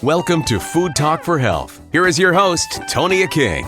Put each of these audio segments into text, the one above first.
Welcome to Food Talk for Health. Here is your host, Tonia King.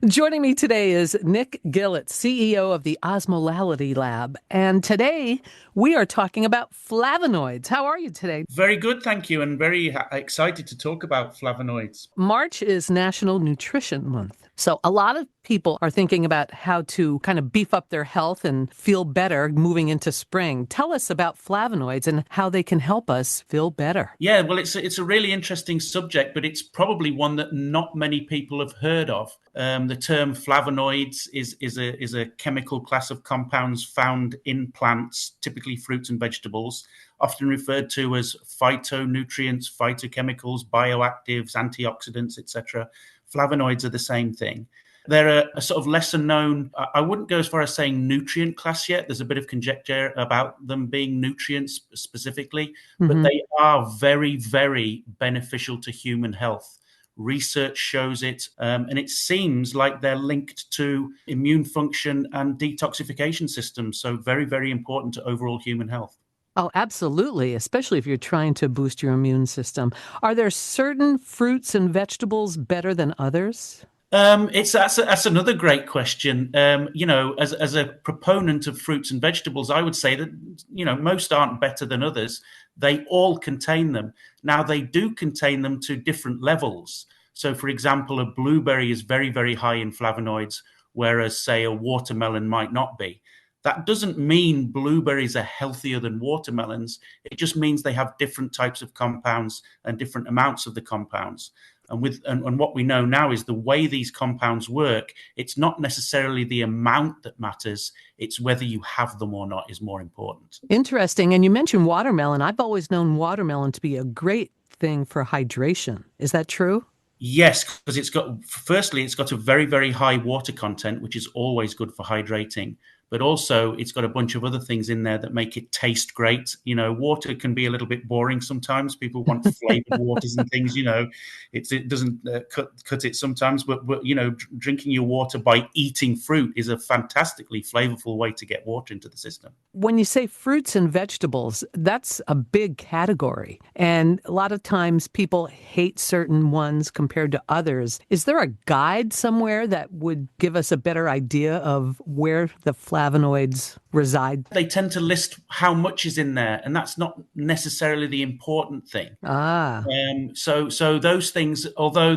Joining me today is Nick Gillett, CEO of the Osmolality Lab. And today we are talking about flavonoids. How are you today? Very good, thank you, and very excited to talk about flavonoids. March is National Nutrition Month. So a lot of people are thinking about how to kind of beef up their health and feel better moving into spring. Tell us about flavonoids and how they can help us feel better. Yeah, well, it's a really interesting subject, but it's probably one that not many people have heard of. The term flavonoids is a chemical class of compounds found in plants, typically fruits and vegetables, often referred to as phytonutrients, phytochemicals, bioactives, antioxidants, etc. Flavonoids are the same thing. They're a sort of lesser known, I wouldn't go as far as saying nutrient class yet. There's a bit of conjecture about them being nutrients specifically, but they are very, very beneficial to human health. Research shows it, and it seems like they're linked to immune function and detoxification systems. So very, very important to overall human health. Oh, absolutely, especially if you're trying to boost your immune system. Are there certain fruits and vegetables better than others? That's another great question. As a proponent of fruits and vegetables, I would say that, most aren't better than others. They all contain them. Now, they do contain them to different levels. So, for example, a blueberry is very, very high in flavonoids, whereas, say, a watermelon might not be. That doesn't mean blueberries are healthier than watermelons. It just means they have different types of compounds and different amounts of the compounds. And what we know now is the way these compounds work, it's not necessarily the amount that matters, it's whether you have them or not is more important. Interesting. And you mentioned watermelon. I've always known watermelon to be a great thing for hydration. Is that true? Yes, because it's got a very, very high water content, which is always good for hydrating. But also it's got a bunch of other things in there that make it taste great. Water can be a little bit boring sometimes. People want flavored waters and things, it doesn't cut it sometimes. But drinking your water by eating fruit is a fantastically flavorful way to get water into the system. When you say fruits and vegetables, that's a big category. And a lot of times people hate certain ones compared to others. Is there a guide somewhere that would give us a better idea of where the flavonoids reside? They tend to list how much is in there, and that's not necessarily the important thing. So those things, although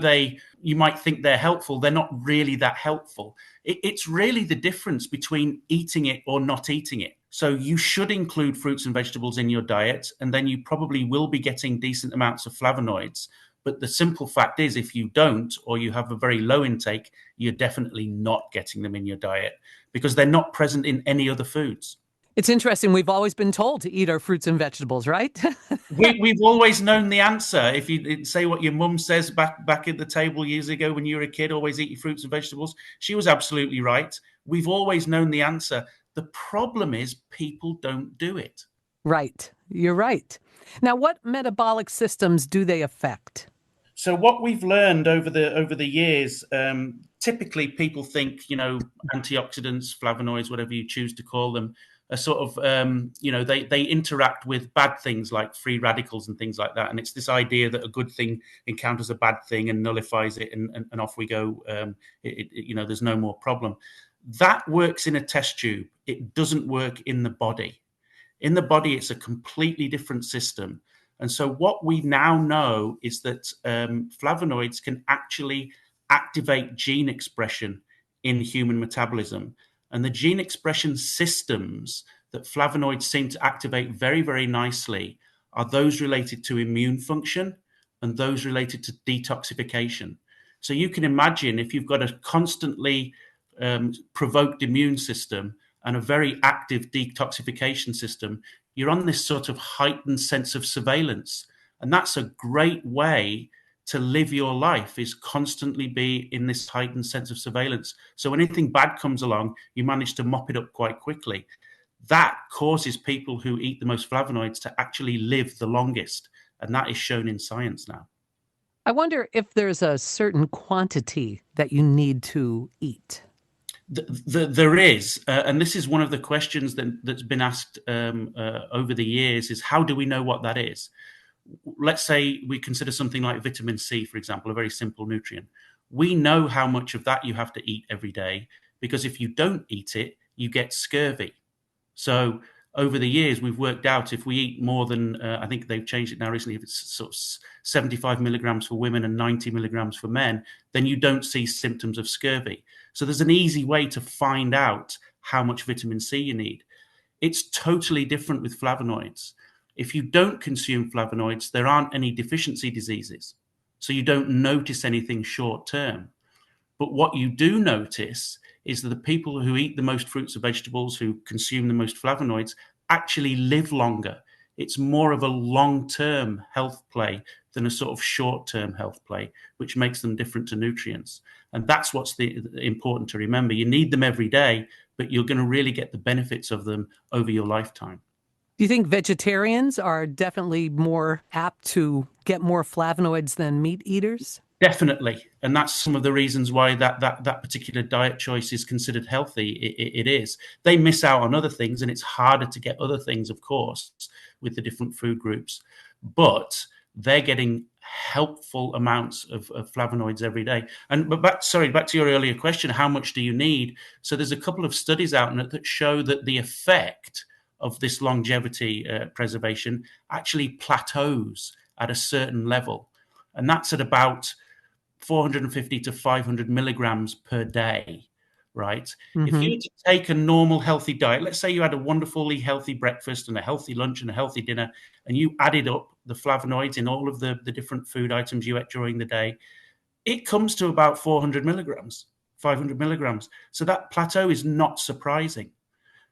you might think they're helpful, they're not really that helpful. It's really the difference between eating it or not eating it. So you should include fruits and vegetables in your diet, and then you probably will be getting decent amounts of flavonoids. But the simple fact is, if you don't, or you have a very low intake, you're definitely not getting them in your diet because they're not present in any other foods. It's interesting. We've always been told to eat our fruits and vegetables, right? We've always known the answer. If you say what your mum says back at the table years ago when you were a kid, always eat your fruits and vegetables, she was absolutely right. We've always known the answer. The problem is people don't do it. Right. You're right. Now, what metabolic systems do they affect? So what we've learned over the years, typically people think, antioxidants, flavonoids, whatever you choose to call them, are sort of, they interact with bad things like free radicals and things like that. And it's this idea that a good thing encounters a bad thing and nullifies it, and off we go. There's no more problem. That works in a test tube. It doesn't work in the body. In the body, it's a completely different system. And so what we now know is that flavonoids can actually activate gene expression in human metabolism. And the gene expression systems that flavonoids seem to activate very, very nicely are those related to immune function and those related to detoxification. So you can imagine if you've got a constantly provoked immune system and a very active detoxification system, you're on this sort of heightened sense of surveillance. And that's a great way to live your life, is constantly be in this heightened sense of surveillance. So when anything bad comes along, you manage to mop it up quite quickly. That causes people who eat the most flavonoids to actually live the longest. And that is shown in science now. I wonder if there's a certain quantity that you need to eat. There is, and this is one of the questions that's been asked over the years, is how do we know what that is? let's say we consider something like vitamin C, for example, a very simple nutrient. We know how much of that you have to eat every day, because if you don't eat it, you get scurvy. So over the years, we've worked out if we eat more than, I think they've changed it now recently, if it's sort of 75 milligrams for women and 90 milligrams for men, then you don't see symptoms of scurvy. So there's an easy way to find out how much vitamin C you need. It's totally different with flavonoids. If you don't consume flavonoids, there aren't any deficiency diseases. So you don't notice anything short term. But what you do notice is that the people who eat the most fruits and vegetables, who consume the most flavonoids, actually live longer. It's more of a long-term health play than a sort of short-term health play, which makes them different to nutrients. And that's what's important to remember. You need them every day, but you're going to really get the benefits of them over your lifetime. Do you think vegetarians are definitely more apt to get more flavonoids than meat eaters? Definitely. And that's some of the reasons why that particular diet choice is considered healthy. It is. They miss out on other things, and it's harder to get other things, of course, with the different food groups. But they're getting helpful amounts of flavonoids every day. But back to your earlier question, how much do you need? So there's a couple of studies out that show that the effect of this longevity preservation actually plateaus at a certain level. And that's at about 450 to 500 milligrams per day, right? Mm-hmm. If you were to take a normal healthy diet, let's say you had a wonderfully healthy breakfast and a healthy lunch and a healthy dinner, and you added up the flavonoids in all of the different food items you ate during the day, it comes to about 400 milligrams, 500 milligrams. So that plateau is not surprising.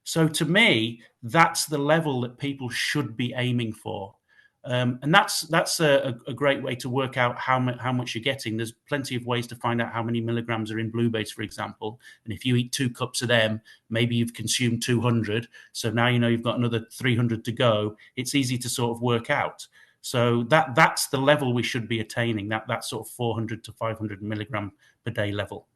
So to me, that's the level that people should be aiming for. And that's a great way to work out how much you're getting. There's plenty of ways to find out how many milligrams are in blueberries, for example. And if you eat 2 cups of them, maybe you've consumed 200. So now you know you've got another 300 to go. It's easy to sort of work out. So that's the level we should be attaining, that sort of 400 to 500 milligram per day level.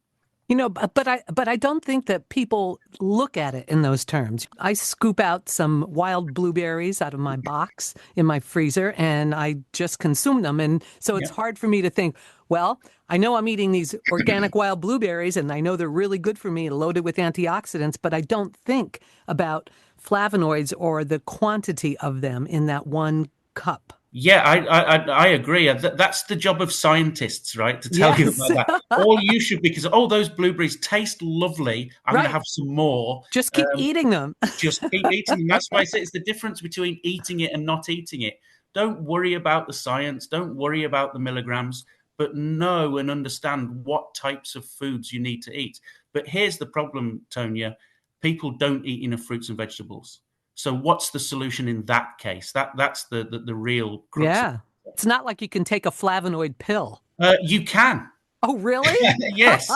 You know, but I don't think that people look at it in those terms. I scoop out some wild blueberries out of my box in my freezer, and I just consume them. And so it's hard for me to think, well, I know I'm eating these organic wild blueberries, and I know they're really good for me, loaded with antioxidants, but I don't think about flavonoids or the quantity of them in that one cup. Yeah, I agree. That's the job of scientists, right? To tell you about that. All you should be, because those blueberries taste lovely. I'm going to have some more. Just keep eating them. Just keep eating them. That's why I say it's the difference between eating it and not eating it. Don't worry about the science. Don't worry about the milligrams, but know and understand what types of foods you need to eat. But here's the problem, Tonia. People don't eat enough fruits and vegetables. So what's the solution in that case? That's the real crux. Yeah. It's not like you can take a flavonoid pill. You can. Oh, really? Yes.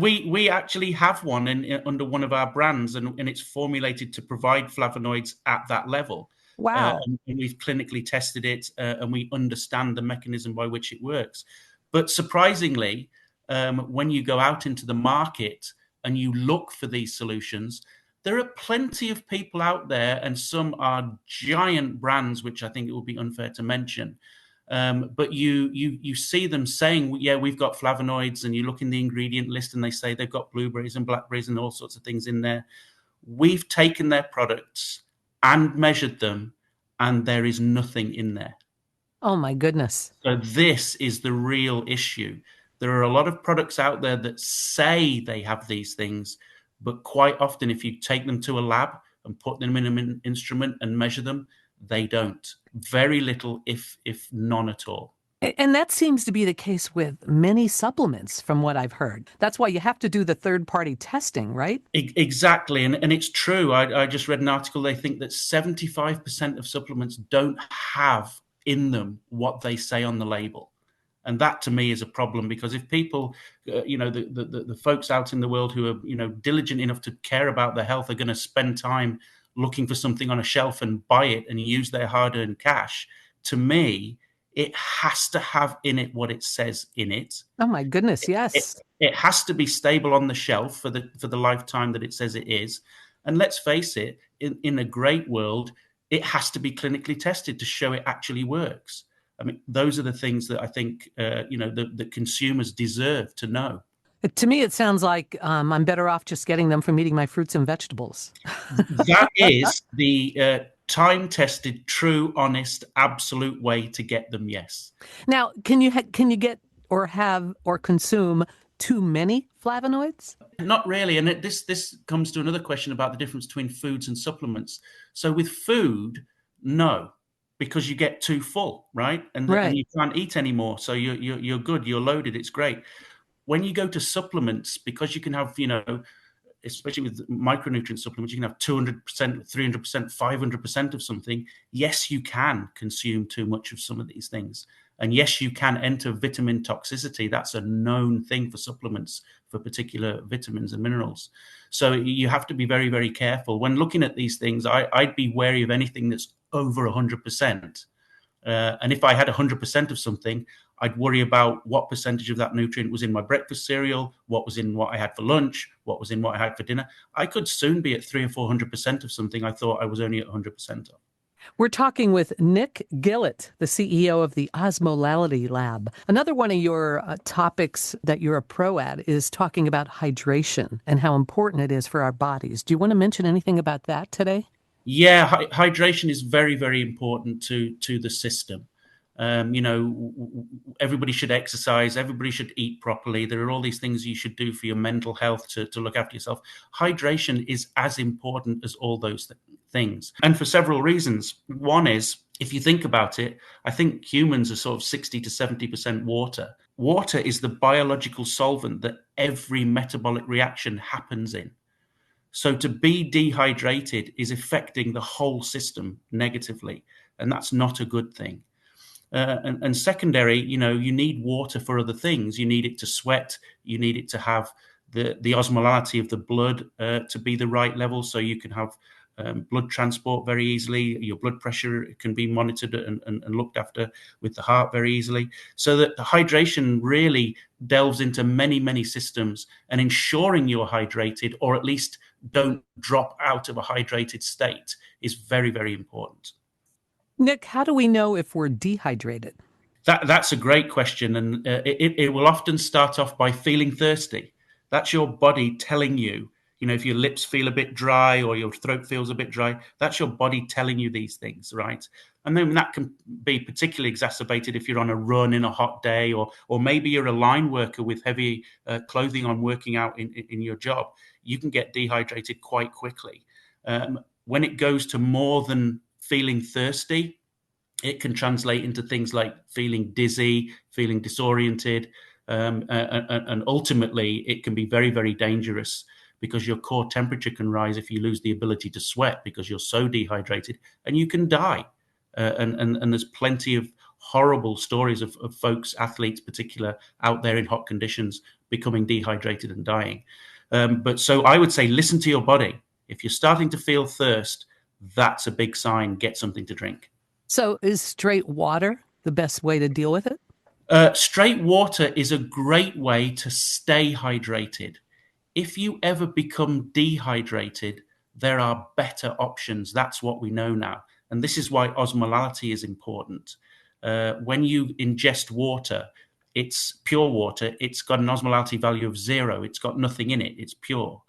We actually have one under one of our brands, and it's formulated to provide flavonoids at that level. Wow. And we've clinically tested it, and we understand the mechanism by which it works. But surprisingly, when you go out into the market and you look for these solutions, there are plenty of people out there, and some are giant brands, which I think it would be unfair to mention. But you see them saying, yeah, we've got flavonoids, and you look in the ingredient list and they say they've got blueberries and blackberries and all sorts of things in there. We've taken their products and measured them, and there is nothing in there. Oh, my goodness. So this is the real issue. There are a lot of products out there that say they have these things, but quite often, if you take them to a lab and put them in an instrument and measure them, they don't. Very little, if none at all. And that seems to be the case with many supplements, from what I've heard. That's why you have to do the third-party testing, right? Exactly. And it's true. I just read an article. They think that 75% of supplements don't have in them what they say on the label. And that, to me, is a problem, because if people, the folks out in the world who are, diligent enough to care about their health are going to spend time looking for something on a shelf and buy it and use their hard-earned cash, to me, it has to have in it what it says in it. Oh, my goodness, yes. It has to be stable on the shelf for the lifetime that it says it is. And let's face it, in a great world, it has to be clinically tested to show it actually works. I mean, those are the things that I think, the consumers deserve to know. To me, it sounds like I'm better off just getting them from eating my fruits and vegetables. That is the time-tested, true, honest, absolute way to get them, yes. Now, can you get or have or consume too many flavonoids? Not really. And this comes to another question about the difference between foods and supplements. So with food, no, because you get too full, right? And you can't eat anymore. So you're good. You're loaded. It's great. When you go to supplements, because you can have, especially with micronutrient supplements, you can have 200%, 300%, 500% of something. Yes, you can consume too much of some of these things. And yes, you can enter vitamin toxicity. That's a known thing for supplements for particular vitamins and minerals. So you have to be very, very careful. When looking at these things, I'd be wary of anything that's over 100%. And if I had 100% of something, I'd worry about what percentage of that nutrient was in my breakfast cereal, what was in what I had for lunch, what was in what I had for dinner. I could soon be at 300 or 400% of something I thought I was only at 100% of. We're talking with Nick Gillett, the CEO of the Osmolality Lab. Another one of your topics that you're a pro at is talking about hydration and how important it is for our bodies. Do you want to mention anything about that today? Yeah, hydration is very, very important to the system. Everybody should exercise. Everybody should eat properly. There are all these things you should do for your mental health to look after yourself. Hydration is as important as all those things. And for several reasons. One is, if you think about it, I think humans are sort of 60 to 70% water. Water is the biological solvent that every metabolic reaction happens in. So to be dehydrated is affecting the whole system negatively, and that's not a good thing. And secondary, you need water for other things. You need it to sweat. You need it to have the osmolality of the blood to be the right level, so you can have blood transport very easily. Your blood pressure can be monitored and looked after with the heart very easily. So that the hydration really delves into many, many systems, and ensuring you're hydrated, or at least don't drop out of a hydrated state, is very, very important. Nick, how do we know if we're dehydrated? That's a great question. And it will often start off by feeling thirsty. That's your body telling you, if your lips feel a bit dry or your throat feels a bit dry, that's your body telling you these things, right? And then that can be particularly exacerbated if you're on a run in a hot day, or maybe you're a line worker with heavy clothing on working out in your job. You can get dehydrated quite quickly. When it goes to more than feeling thirsty, it can translate into things like feeling dizzy, feeling disoriented, and ultimately it can be very, very dangerous, because your core temperature can rise if you lose the ability to sweat because you're so dehydrated, and you can die. And there's plenty of horrible stories of folks, athletes particular, out there in hot conditions becoming dehydrated and dying. But so I would say, listen to your body. If you're starting to feel thirst, that's a big sign. Get something to drink. So is straight water the best way to deal with it? Straight water is a great way to stay hydrated. If you ever become dehydrated, there are better options. That's what we know now. And this is why osmolality is important. When you ingest water, it's pure water. It's got an osmolality value of 0. It's got nothing in it. It's pure.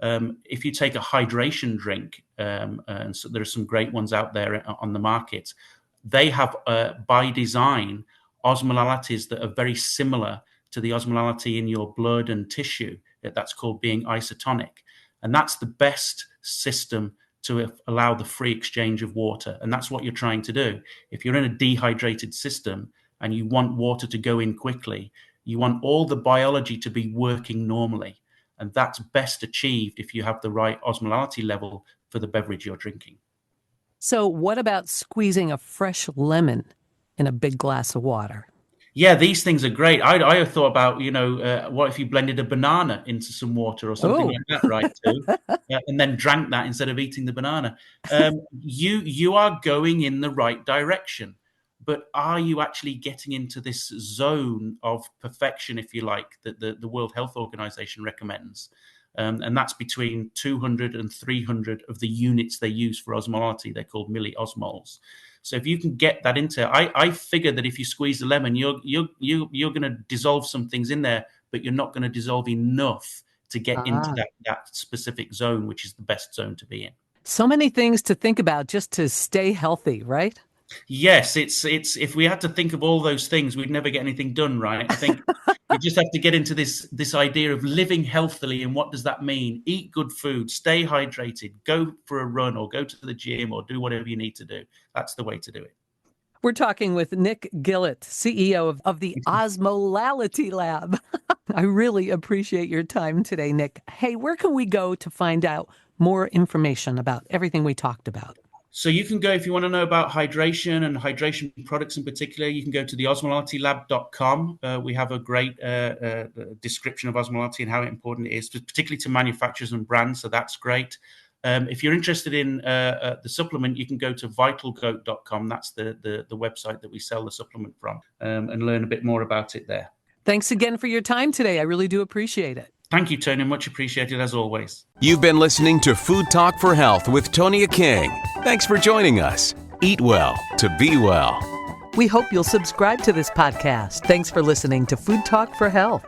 If you take a hydration drink, and so there are some great ones out there on the market, they have, by design, osmolalities that are very similar to the osmolality in your blood and tissue. That's called being isotonic. And that's the best system to allow the free exchange of water. And that's what you're trying to do. If you're in a dehydrated system and you want water to go in quickly, you want all the biology to be working normally. And that's best achieved if you have the right osmolality level for the beverage you're drinking. So what about squeezing a fresh lemon in a big glass of water? Yeah, these things are great. I have thought about, what if you blended a banana into some water or something like that, right, too, and then drank that instead of eating the banana. You are going in the right direction, but are you actually getting into this zone of perfection, if you like, that the World Health Organization recommends? and that's between 200 and 300 of the units they use for osmolality. They're called milliosmoles. So if you can get that into, I figure that if you squeeze the lemon, you're going to dissolve some things in there, but you're not going to dissolve enough to get into that specific zone, which is the best zone to be in. So many things to think about just to stay healthy, right? Yes, it's if we had to think of all those things, we'd never get anything done, right? I think we just have to get into this idea of living healthily, and what does that mean? Eat good food, stay hydrated, go for a run or go to the gym or do whatever you need to do. That's the way to do it. We're talking with Nick Gillett, CEO of the Osmolality Lab. I really appreciate your time today, Nick. Hey, where can we go to find out more information about everything we talked about? So you can go, if you want to know about hydration and hydration products in particular, you can go to the osmolalitylab.com. We have a great description of osmolality and how important it is, particularly to manufacturers and brands. So that's great. If you're interested in the supplement, you can go to vitalgoat.com. That's the website that we sell the supplement from, and learn a bit more about it there. Thanks again for your time today. I really do appreciate it. Thank you, Tonia. Much appreciated as always. You've been listening to Food Talk for Health with Tonia King. Thanks for joining us. Eat well to be well. We hope you'll subscribe to this podcast. Thanks for listening to Food Talk for Health.